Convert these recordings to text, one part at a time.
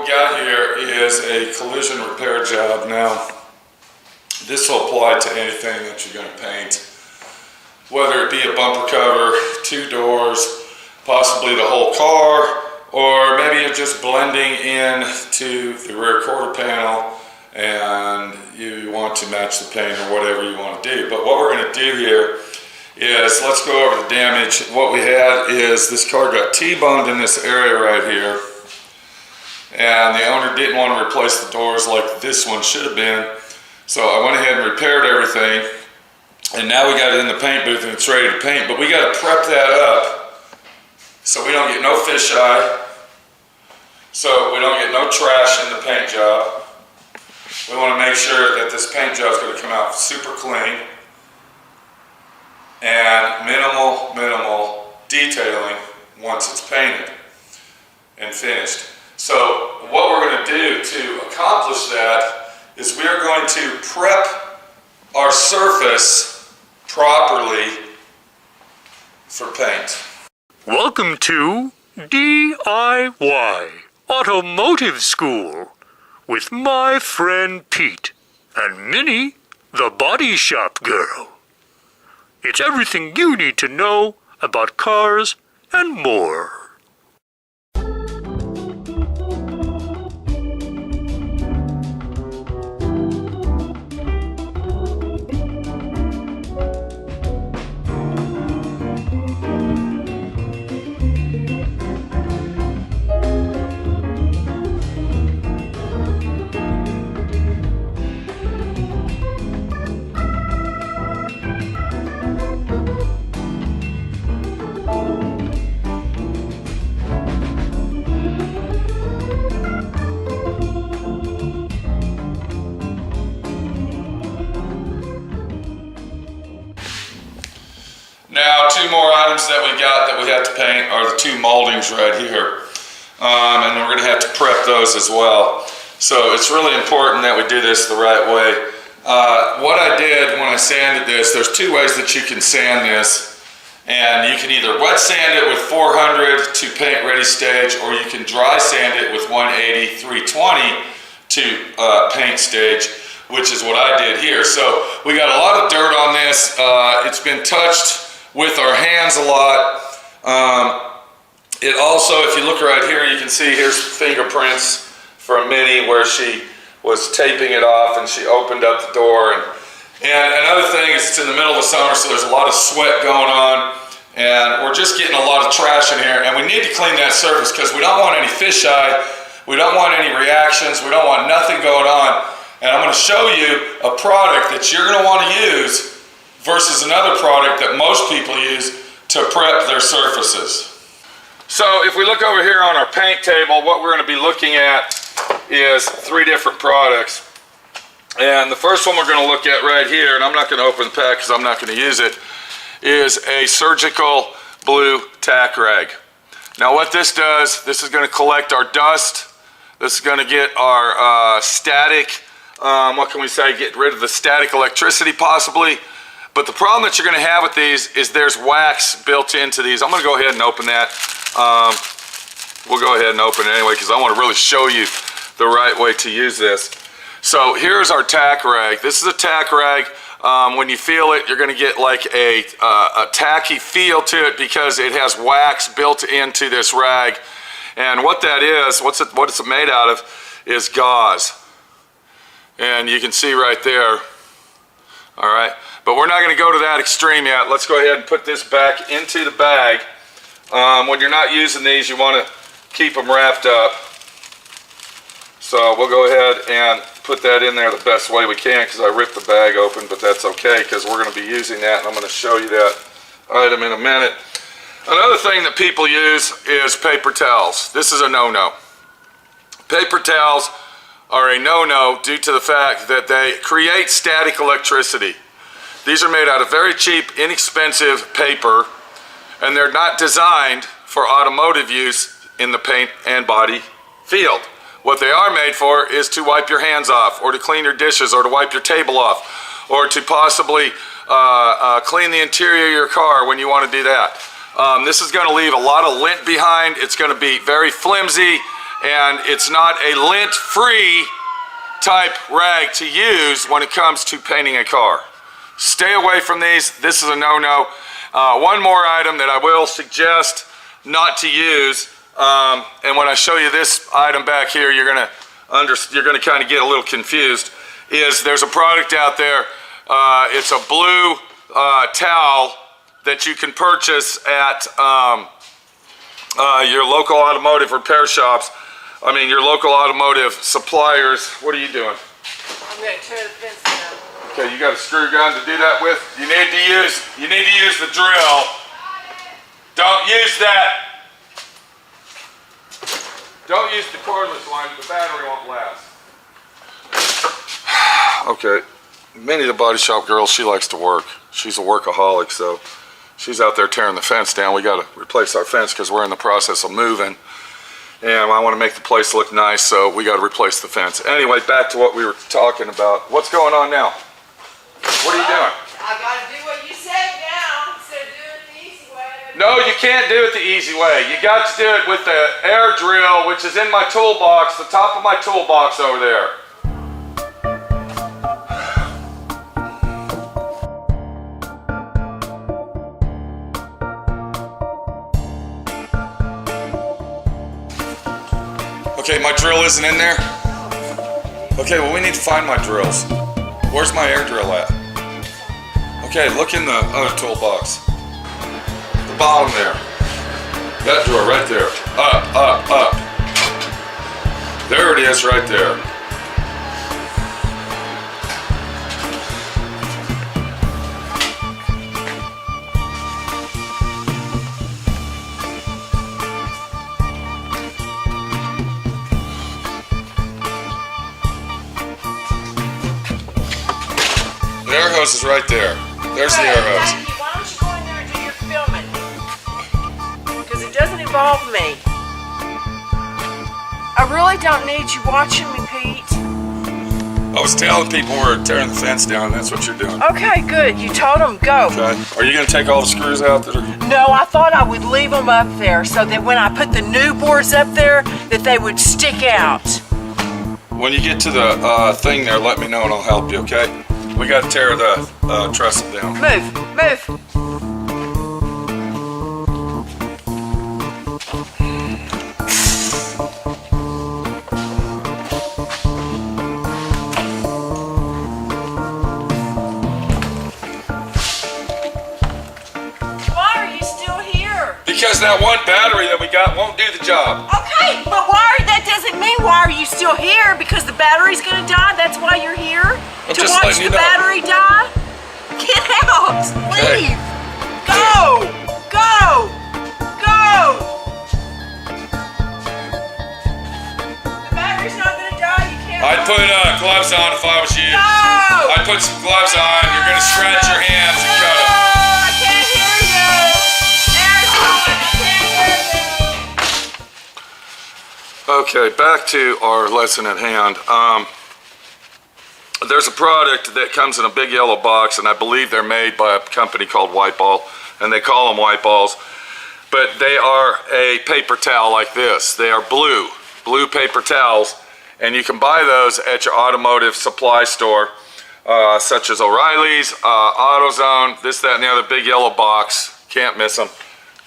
what we got here is a collision repair job. Now, this will apply to anything that you're going to paint, whether it be a bumper cover, two doors, possibly the whole car, or maybe you're just blending in to the rear quarter panel and you want to match the paint or whatever you want to do. But what we're going to do here is, let's go over the damage. What we had is this car got T-boned in this area right here, and the owner didn't want to replace the doors like this one should have been. So I went ahead and repaired everything, and now we got it in the paint booth and it's ready to paint. But we got to prep that up so we don't get no fisheye, so we don't get no trash in the paint job. We want to make sure that this paint job is going to come out super clean and minimal detailing once it's painted and finished. So what we're going to do to accomplish that is we are going to prep our surface properly for paint. Welcome to D.I.Y. Automotive School with my friend Pete and Minnie, the body shop girl. It's everything you need to know about cars and more. Now, two more items that we got that we have to paint are the two moldings right here. And we're going to have to prep those as well. So it's really important that we do this the right way. What I did when I sanded this, there's two ways that you can sand this. And you can either wet sand it with 400 to paint ready stage, or you can dry sand it with 180, 320 to paint stage, which is what I did here. So we got a lot of dirt on this. It's been touched with our hands a lot. It also, if you look right here, you can see here's fingerprints from Minnie where she was taping it off and she opened up the door. And another thing is, it's in the middle of the summer, so there's a lot of sweat going on, and we're just getting a lot of trash in here, and we need to clean that surface because we don't want any fisheye, we don't want any reactions, we don't want nothing going on. And I'm going to show you a product that you're going to want to use versus another product that most people use to prep their surfaces. So if we look over here on our paint table, what we're going to be looking at is three different products. And the first one we're going to look at right here, and I'm not going to open the pack because I'm not going to use it, is a surgical blue tack rag. Now what this does, this is going to collect our dust. This is going to get our static, what can we say, get rid of the static electricity possibly. But the problem that you're going to have with these is there's wax built into these. I'm going to go ahead and open that. We'll go ahead and open it anyway because I want to really show you the right way to use this. So here's our tack rag. This is a tack rag. When you feel it, you're going to get like a tacky feel to it because it has wax built into this rag. And what that is, what it's made out of is gauze. And you can see right there. All right. But we're not going to go to that extreme yet. Let's go ahead and put this back into the bag. When you're not using these, you want to keep them wrapped up. So we'll go ahead and put that in there the best way we can because I ripped the bag open, but that's okay because we're going to be using that, and I'm going to show you that item in a minute. Another thing that people use is paper towels. This is a no-no. Paper towels are a no-no due to the fact that they create static electricity. These are made out of very cheap, inexpensive paper, and they're not designed for automotive use in the paint and body field. What they are made for is to wipe your hands off, or to clean your dishes, or to wipe your table off, or to possibly clean the interior of your car when you want to do that. This is going to leave a lot of lint behind. It's going to be very flimsy, and it's not a lint-free type rag to use when it comes to painting a car. Stay away from these. This is a no-no. One more item that I will suggest not to use, and when I show you this item back here, you're gonna kind of get a little confused, is there's a product out there, it's a blue towel that you can purchase at your local automotive repair shops. I mean, your local automotive suppliers. What are you doing? I'm going to tear the fence down. Okay, you got a screw gun to do that with? You need to use the drill. Don't use that. Don't use the cordless line, the battery won't last. Okay, Minnie the body shop girl, she likes to work. She's a workaholic, so she's out there tearing the fence down. We got to replace our fence because we're in the process of moving. And I want to make the place look nice, so we got to replace the fence. Anyway, back to what we were talking about. What's going on now? What are you doing? I got to do what you said now instead of doing it the easy way. No, you can't do it the easy way. You got to do it with the air drill, which is in my toolbox, the top of my toolbox over there. Okay, my drill isn't in there. Okay, well, we need to find my drills. Where's my air drill at? Okay, look in the other toolbox. The bottom there. That drawer right there. Up. There it is right there. The air hose is right there. There's the air hose. Jackie, why don't you go in there and do your filming? Because it doesn't involve me. I really don't need you watching me, Pete. I was telling people we're tearing the fence down. That's what you're doing. Okay, good. You told them, go. Okay. Are you going to take all the screws out that are... No, I thought I would leave them up there so that when I put the new boards up there, that they would stick out. When you get to the thing there, let me know and I'll help you, okay? We got to tear the trestle down. Move. Why are you still here? Because that one battery that we got won't do the job. Okay, but that doesn't mean why are you still here? Because the battery's gonna die, that's why you're here? I'm to just watch letting you the know. battery die? Get out! Okay. Leave! Go! The battery's not gonna die, you can't. I'd put gloves on if I was you. No! I'd put some gloves on. You're going to scratch your hands and cut them. I can't hear you! There's one, I can't hear you! Okay, back to our lesson at hand. There's a product that comes in a big yellow box, and I believe they're made by a company called Wypall, and they call them Wypalls, but they are a paper towel like this. They are blue paper towels, and you can buy those at your automotive supply store, such as O'Reilly's, AutoZone, this, that, and the other, big yellow box. Can't miss them.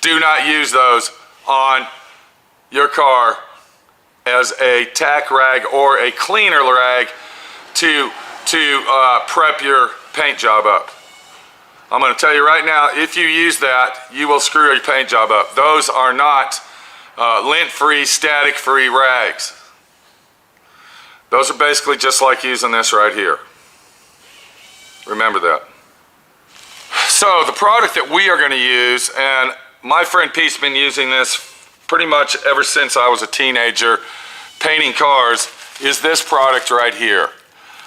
Do not use those on your car as a tack rag or a cleaner rag to prep your paint job up. I'm going to tell you right now, if you use that, you will screw your paint job up. Those are not lint-free, static-free rags. Those are basically just like using this right here. Remember that. So the product that we are going to use, and my friend Pete's been using this pretty much ever since I was a teenager painting cars, is this product right here.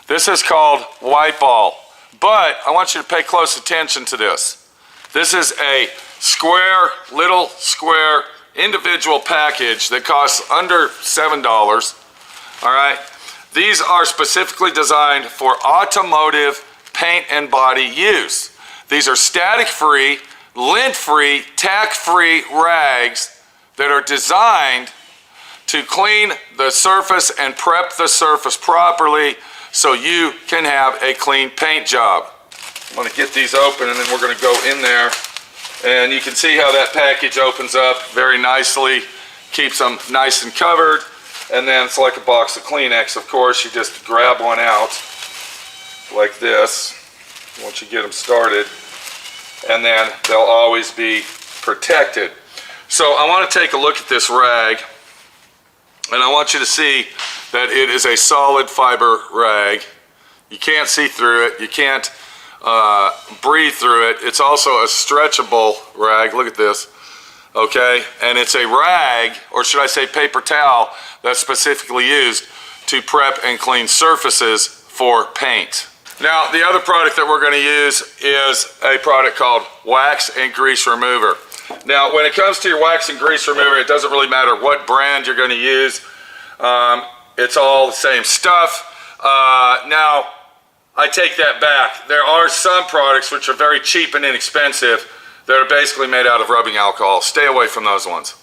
This is called Wypall, but I want you to pay close attention to this. This is a little square individual package that costs under $7, all right? These are specifically designed for automotive paint and body use. These are static-free, lint-free, tack-free rags that are designed to clean the surface and prep the surface properly so you can have a clean paint job. I'm going to get these open and then we're going to go in there, and you can see how that package opens up very nicely, keeps them nice and covered, and then it's like a box of Kleenex. Of course, you just grab one out like this once you get them started, and then they'll always be protected. So I want to take a look at this rag, and I want you to see that it is a solid fiber rag. You can't see through it. You can't breathe through it. It's also a stretchable rag. Look at this. Okay, and it's a rag, or should I say paper towel, that's specifically used to prep and clean surfaces for paint. Now, the other product that we're going to use is a product called wax and grease remover. Now, when it comes to your wax and grease remover, it doesn't really matter what brand you're going to use. It's all the same stuff. Now, I take that back. There are some products which are very cheap and inexpensive that are basically made out of rubbing alcohol. Stay away from those ones.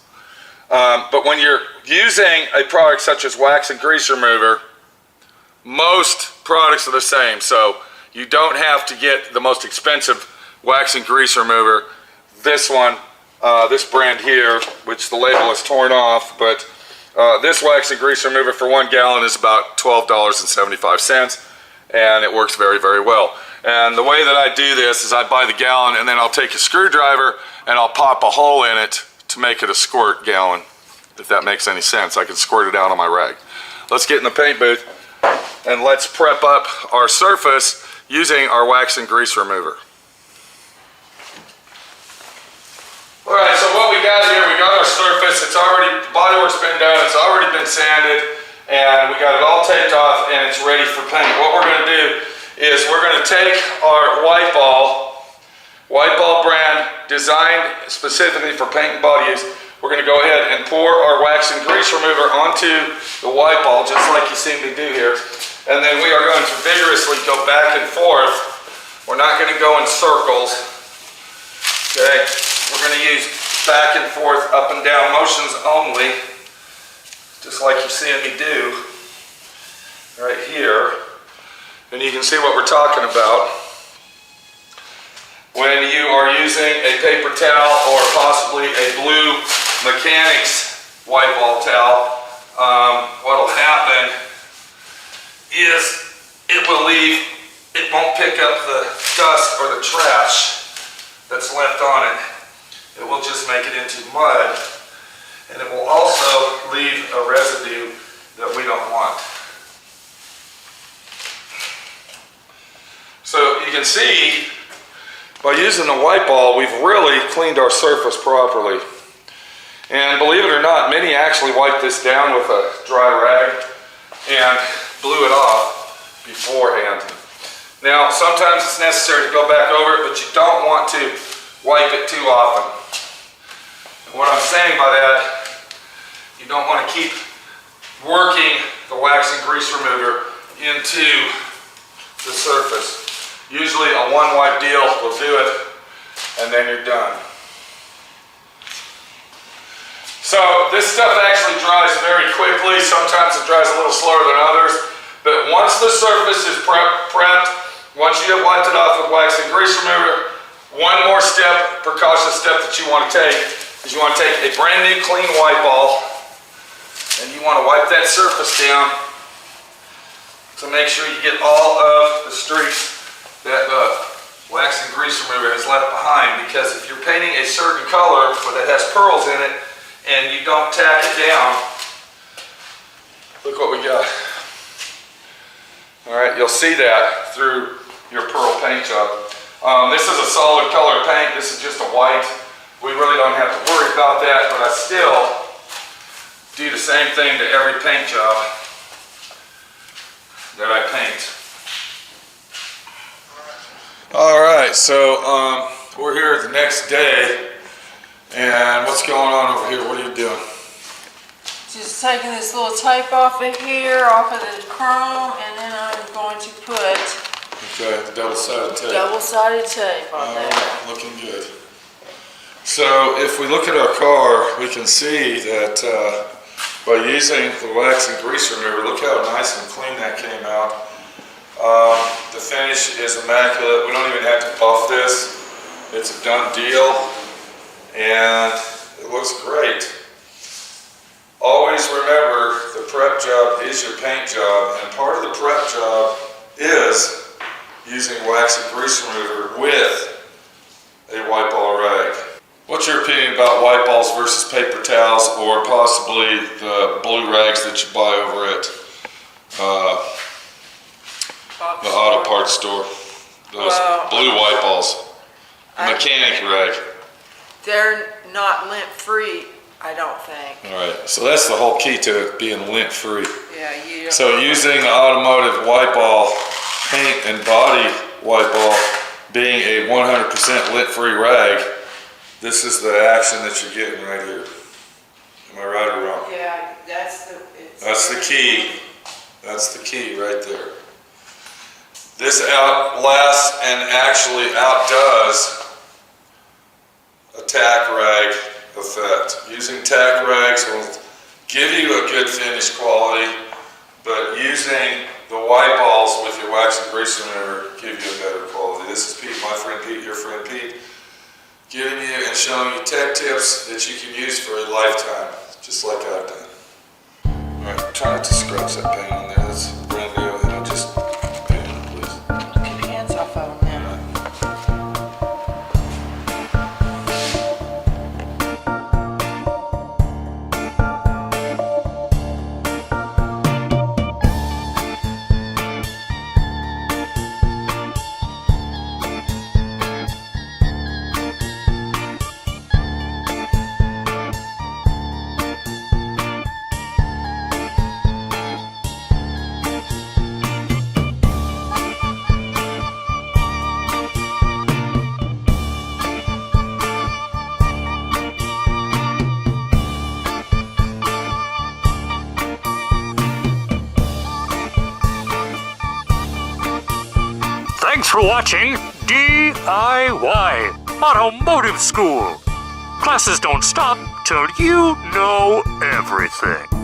But when you're using a product such as wax and grease remover, most products are the same. So you don't have to get the most expensive wax and grease remover. This one, this brand here, which the label is torn off, but this wax and grease remover for 1 gallon is about $12.75, and it works very, very well. And the way that I do this is I buy the gallon, and then I'll take a screwdriver and I'll pop a hole in it to make it a squirt gallon, if that makes any sense. I can squirt it out on my rag. Let's get in the paint booth and let's prep up our surface using our wax and grease remover. All right, so what we got here, we got our surface. It's already, the bodywork's been done, it's already been sanded, and we got it all taped off, and it's ready for paint. What we're going to do is we're going to take our Wypall brand, designed specifically for paint and body use. We're going to go ahead and pour our wax and grease remover onto the Wypall, just like you see me do here. And then we are going to vigorously go back and forth. We're not going to go in circles. Okay, we're going to use back and forth, up and down motions only, just like you're seeing me do right here. And you can see what we're talking about. When you are using a paper towel or possibly a blue mechanics Wypall towel, what will happen is it won't pick up the dust or the trash that's left on it. It will just make it into mud, and it will also leave a residue that we don't want. So you can see, by using the Wypall, we've really cleaned our surface properly. And believe it or not, many actually wipe this down with a dry rag and blew it off beforehand. Now, sometimes it's necessary to go back over it, but you don't want to wipe it too often. And what I'm saying by that, you don't want to keep working the wax and grease remover into the surface. Usually a one wipe deal will do it, and then you're done. So this stuff actually dries very quickly. Sometimes it dries a little slower than others, but once the surface is prepped, once you have wiped it off with wax and grease remover, one more step, precautionary step that you want to take is you want to take a brand new clean Wypall, and you want to wipe that surface down to make sure you get all of the streaks that the wax and grease remover has left behind. Because if you're painting a certain color that has pearls in it and you don't tack it down, look what we got. All right, you'll see that through your pearl paint job. This is a solid color paint. This is just a white. We really don't have to worry about that, but I still do the same thing to every paint job that I paint. All right, so we're here the next day, and what's going on over here? What are you doing? Just taking this little tape off of here, off of the chrome, and then I'm going to put the double-sided tape. Double-sided tape on there. Looking good. So if we look at our car, we can see that by using the wax and grease remover. Look how nice and clean that came out. The finish is immaculate. We don't even have to buff this. It's a done deal, and it looks great. Always remember, the prep job is your paint job, and part of the prep job is using wax and grease remover with a Wypall rag. What's your opinion about Wypalls versus paper towels, or possibly the blue rags that you buy over at the auto parts store? Those blue Wypalls, the mechanic rag. They're not lint free, I don't think. All right, so that's the whole key to it being lint free. Yeah, you. So using the automotive Wypall paint and body Wypall being a 100% lint free rag, this is the action that you're getting right here. Am I right or wrong? Yeah, that's the key. That's the key right there. This outlasts and actually outdoes a tack rag effect. Using tack rags will give you a good finish quality, but using the Wypalls with your wax and grease remover give you a better quality. This is Pete, my friend Pete, your friend Pete, giving you and showing you tech tips that you can use for a lifetime, just like I've done. All right, try not to scratch that paint on there. That's brand new, and I'll just paint it, please. keep your hands off of them now. Thanks for watching D.I.Y. Automotive School. Classes don't stop till you know everything.